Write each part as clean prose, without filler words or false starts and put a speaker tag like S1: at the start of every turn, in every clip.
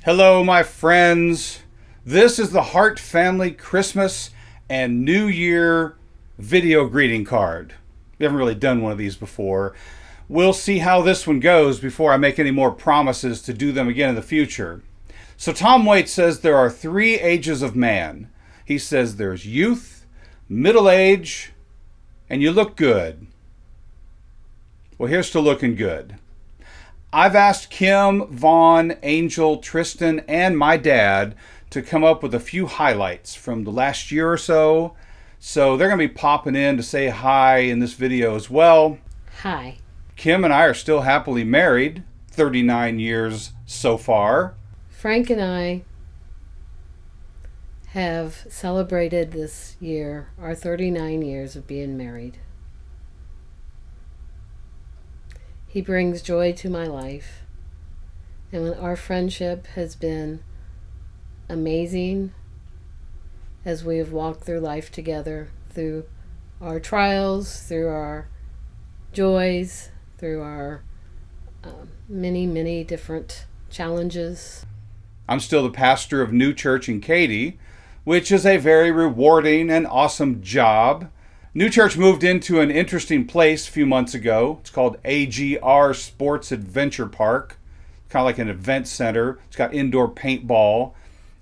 S1: Hello, my friends. This is the Hart Family Christmas and New Year video greeting card. We haven't really done one of these before. We'll see how this one goes before I make any more promises to do them again in the future. So Tom Waite says there are 3 ages of man. He says there's youth, middle age, and you look good. Well, here's to looking good. I've asked Kim, Vaughn, Angel, Tristan, and my dad to come up with a few highlights from the last year or so. So they're going to be popping in to say hi in this video as well.
S2: Hi.
S1: Kim and I are still happily married, 39 years so far.
S2: Frank and I have celebrated this year our 39 years of being married. He brings joy to my life, and our friendship has been amazing as we have walked through life together, through our trials, through our joys, through our many different challenges.
S1: I'm still the pastor of New Church in Katy, which is a very rewarding and awesome job. New Church moved into an interesting place a few months ago. It's called AGR Sports Adventure Park. Kind of like an event center. It's got indoor paintball,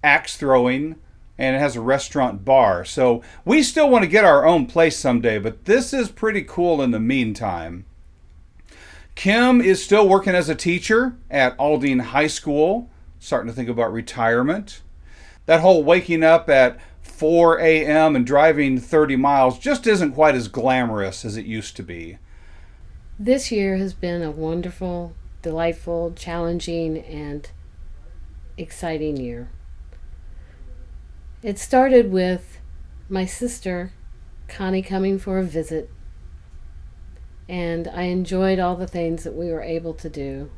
S1: axe throwing, and it has a restaurant bar. So we still want to get our own place someday, but this is pretty cool in the meantime. Kim is still working as a teacher at Aldine High School, starting to think about retirement. That whole waking up at 4 a.m. and driving 30 miles just isn't quite as glamorous as it used to be.
S2: This year has been a wonderful, delightful, challenging, and exciting year. It started with my sister, Connie, coming for a visit, and I enjoyed all the things that we were able to do.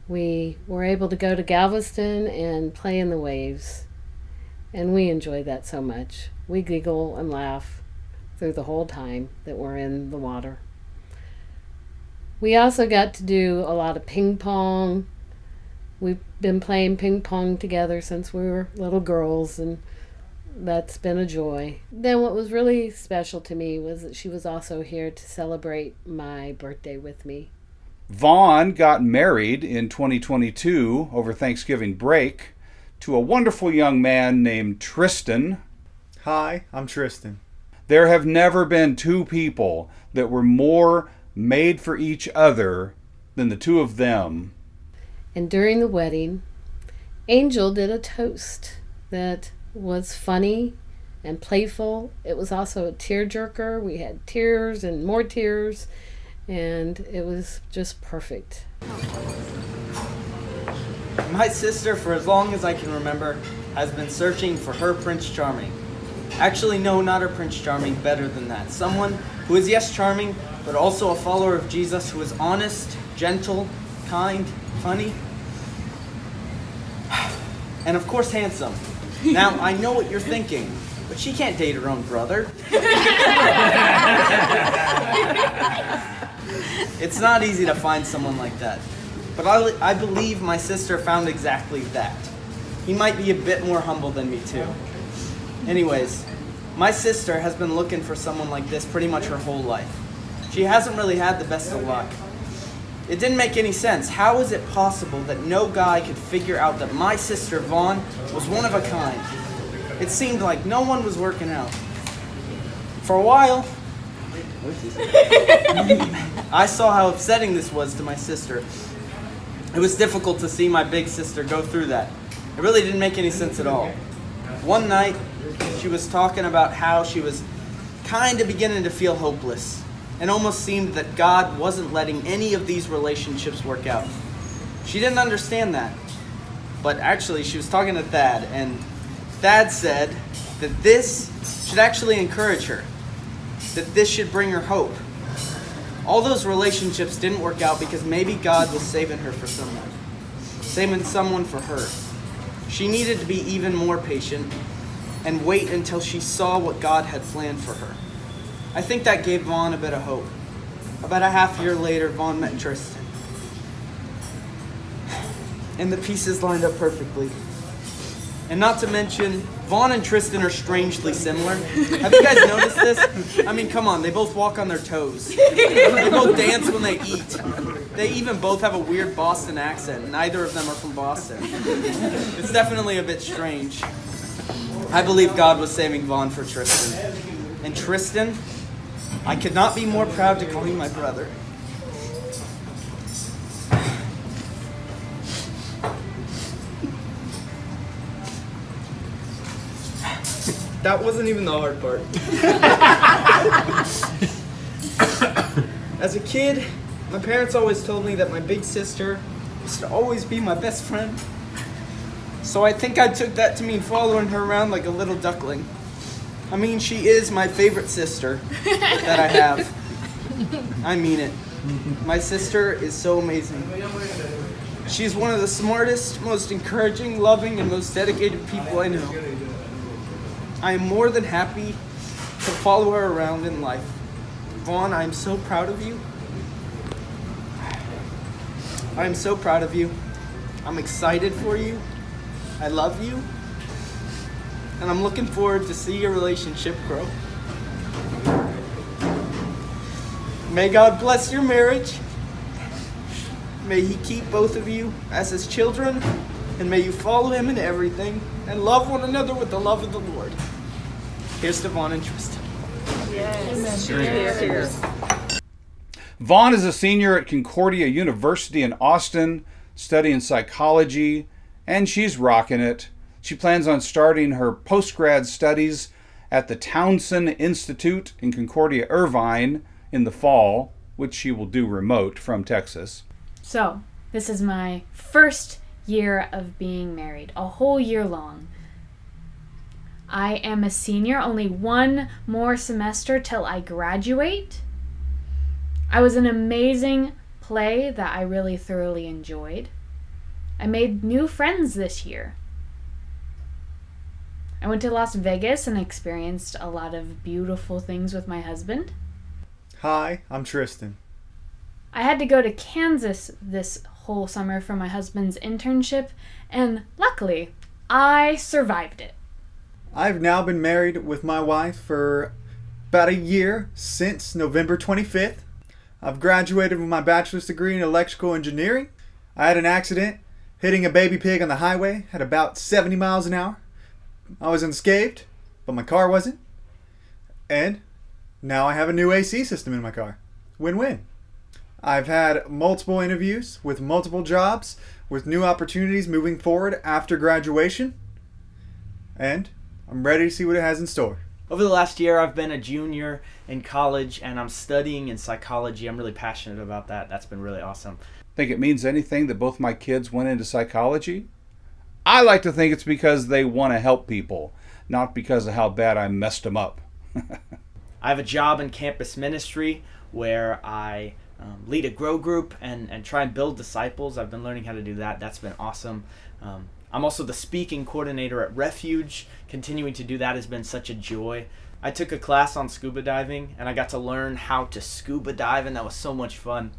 S2: We were able to go to Galveston and play in the waves. And we enjoy that so much. We giggle and laugh through the whole time that we're in the water. We also got to do a lot of ping pong. We've been playing ping pong together since we were little girls, and that's been a joy. Then what was really special to me was that she was also here to celebrate my birthday with me.
S1: Vaughn got married in 2022 over Thanksgiving break to a wonderful young man named Tristan.
S3: Hi, I'm Tristan.
S1: There have never been 2 people that were more made for each other than the 2 of them.
S2: And during the wedding, Angel did a toast that was funny and playful. It was also a tearjerker. We had tears and more tears, and it was just perfect.
S4: My sister, for as long as I can remember, has been searching for her Prince Charming. Actually, no, not her Prince Charming, better than that. Someone who is, yes, charming, but also a follower of Jesus, who is honest, gentle, kind, funny, and of course handsome. Now, I know what you're thinking, but she can't date her own brother. It's not easy to find someone like that. But I believe my sister found exactly that. He might be a bit more humble than me too. Anyways, my sister has been looking for someone like this pretty much her whole life. She hasn't really had the best of luck. It didn't make any sense. How is it possible that no guy could figure out that my sister Vaughn was one of a kind? It seemed like no one was working out. For a while, I saw how upsetting this was to my sister. It was difficult to see my big sister go through that. It really didn't make any sense at all. One night, she was talking about how she was kind of beginning to feel hopeless. It almost seemed that God wasn't letting any of these relationships work out. She didn't understand that. But actually, she was talking to Thad, and Thad said that this should actually encourage her, that this should bring her hope. All those relationships didn't work out because maybe God was saving her for someone, saving someone for her. She needed to be even more patient and wait until she saw what God had planned for her. I think that gave Vaughn a bit of hope. About a half year later, Vaughn met Tristan. and the pieces lined up perfectly. And not to mention, Vaughn and Tristan are strangely similar. Have you guys noticed this? I mean, come on, they both walk on their toes. They both dance when they eat. They even both have a weird Boston accent. Neither of them are from Boston. It's definitely a bit strange. I believe God was saving Vaughn for Tristan. And Tristan, I could not be more proud to call you my brother. That wasn't even the hard part. As a kid, my parents always told me that my big sister was to always be my best friend. So I think I took that to mean following her around like a little duckling. I mean, she is my favorite sister that I have. I mean it. My sister is so amazing. She's one of the smartest, most encouraging, loving, and most dedicated people I know. I am more than happy to follow her around in life. Vaughn, I am so proud of you. I am so proud of you. I'm excited for you. I love you. And I'm looking forward to see your relationship grow. May God bless your marriage. May He keep both of you as His children, and may you follow Him in everything and love one another with the love of the Lord. Here's to Vaughn and Tristan.
S5: Yes.
S1: Vaughn is a senior at Concordia University in Austin, studying psychology, and she's rocking it. She plans on starting her post-grad studies at the Townsend Institute in Concordia, Irvine in the fall, which she will do remote from Texas.
S5: So, this is my first year of being married, a whole year long. I am a senior, only one more semester till I graduate. I was an amazing play that I really thoroughly enjoyed. I made new friends this year. I went to Las Vegas and experienced a lot of beautiful things with my husband.
S3: Hi, I'm Tristan.
S5: I had to go to Kansas this whole summer for my husband's internship, and luckily, I survived it.
S3: I've now been married with my wife for about a year, since November 25th. I've graduated with my bachelor's degree in electrical engineering. I had an accident hitting a baby pig on the highway at about 70 miles an hour. I was unscathed, but my car wasn't. And now I have a new AC system in my car. Win-win. I've had multiple interviews with multiple jobs, with new opportunities moving forward after graduation. And I'm ready to see what it has in store.
S4: Over the last year, I've been a junior in college, and I'm studying in psychology. I'm really passionate about that. That's been really awesome.
S1: Think it means anything that both my kids went into psychology? I like to think it's because they want to help people, not because of how bad I messed them up.
S4: I have a job in campus ministry where I lead a grow group and try and build disciples. I've been learning how to do that. That's been awesome. I'm also the speaking coordinator at Refuge. Continuing to do that has been such a joy. I took a class on scuba diving, and I got to learn how to scuba dive, and that was so much fun.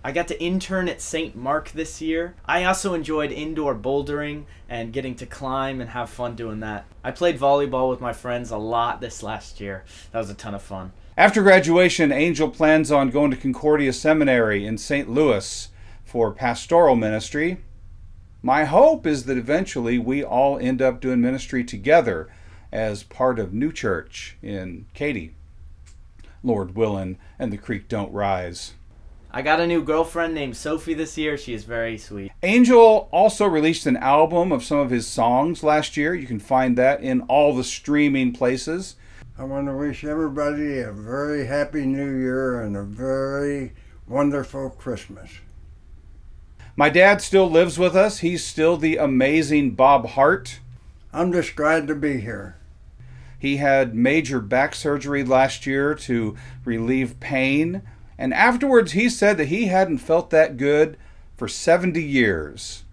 S4: I got to intern at St. Mark this year. I also enjoyed indoor bouldering and getting to climb and have fun doing that. I played volleyball with my friends a lot this last year. That was a ton of fun.
S1: After graduation, Angel plans on going to Concordia Seminary in St. Louis for pastoral ministry. My hope is that eventually we all end up doing ministry together as part of New Church in Katy. Lord willing, and the creek don't rise.
S4: I got a new girlfriend named Sophie this year. She is very sweet.
S1: Angel also released an album of some of his songs last year. You can find that in all the streaming places.
S6: I want to wish everybody a very happy New Year and a very wonderful Christmas.
S1: My dad still lives with us. He's still the amazing Bob Hart.
S6: I'm just glad to be here.
S1: He had major back surgery last year to relieve pain. And afterwards, he said that he hadn't felt that good for 70 years.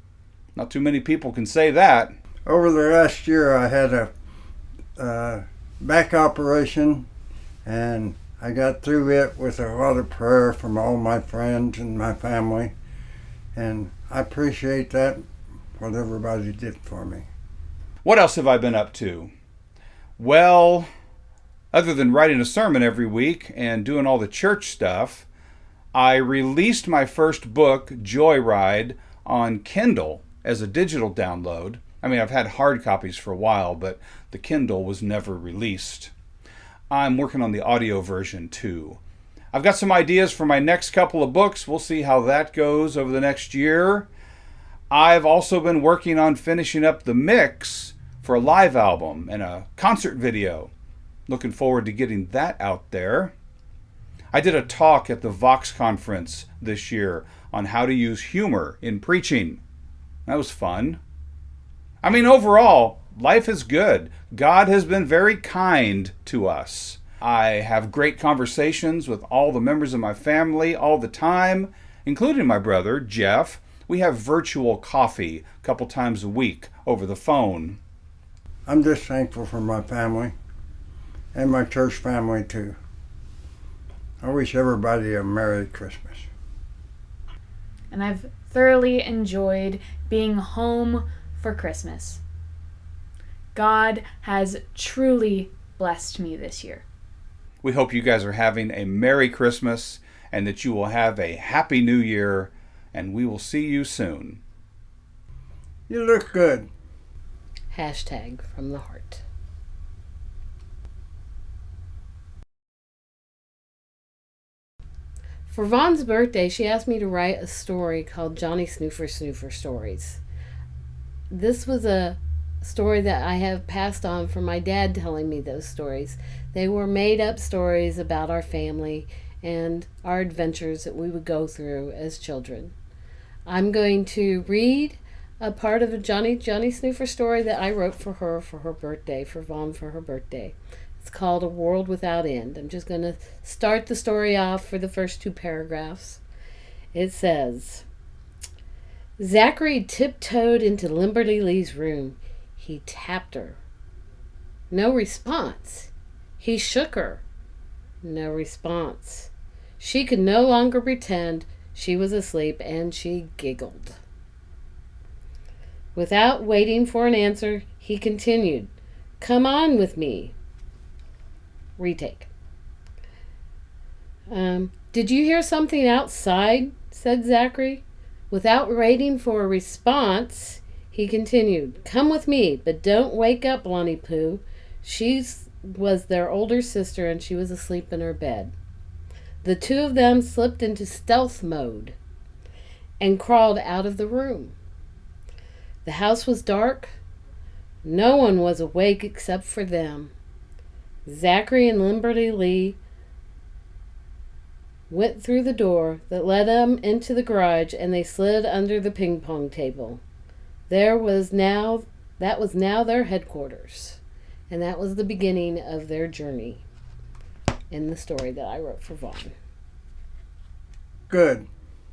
S1: Not too many people can say that.
S6: Over the last year, I had a back operation, and I got through it with a lot of prayer from all my friends and my family. And I appreciate that what everybody did for me.
S1: What else have I been up to? Well, other than writing a sermon every week and doing all the church stuff, I released my first book, Joyride, on Kindle as a digital download. I mean, I've had hard copies for a while, but the Kindle was never released. I'm working on the audio version too. I've got some ideas for my next couple of books. We'll see how that goes over the next year. I've also been working on finishing up the mix for a live album and a concert video. Looking forward to getting that out there. I did a talk at the Vox conference this year on how to use humor in preaching. That was fun. I mean, overall, life is good. God has been very kind to us. I have great conversations with all the members of my family all the time, including my brother, Jeff. We have virtual coffee a couple times a week over the phone.
S6: I'm just thankful for my family and my church family too. I wish everybody a Merry Christmas.
S5: And I've thoroughly enjoyed being home for Christmas. God has truly blessed me this year.
S1: We hope you guys are having a Merry Christmas and that you will have a Happy New Year, and we will see you soon.
S6: You look good.
S2: Hashtag from the heart. For Vaughn's birthday, she asked me to write a story called Johnny Snoofer Snoofer Stories. This was a story that I have passed on from my dad telling me those stories. They were made up stories about our family and our adventures that we would go through as children. I'm going to read a part of a Johnny Snoofer story that I wrote for her birthday, for Vaughn for her birthday. It's called A World Without End. I'm just going to start the story off for the first 2 paragraphs. It says, Zachary tiptoed into Limberly Lee's room. He tapped her. No response. He shook her. No response. She could no longer pretend she was asleep, and she giggled. Without waiting for an answer, he continued, Come on with me. Retake. Did you hear something outside? Said Zachary. Without waiting for a response, he continued, Come with me, but don't wake up, Lonnie Pooh. She was their older sister, and she was asleep in her bed. The 2 of them slipped into stealth mode and crawled out of the room. The house was dark. No one was awake except for them. Zachary and Limberly Lee went through the door that led them into the garage, and they slid under the ping pong table. That was now their headquarters, and that was the beginning of their journey in the story that I wrote for Vaughn.
S6: Good.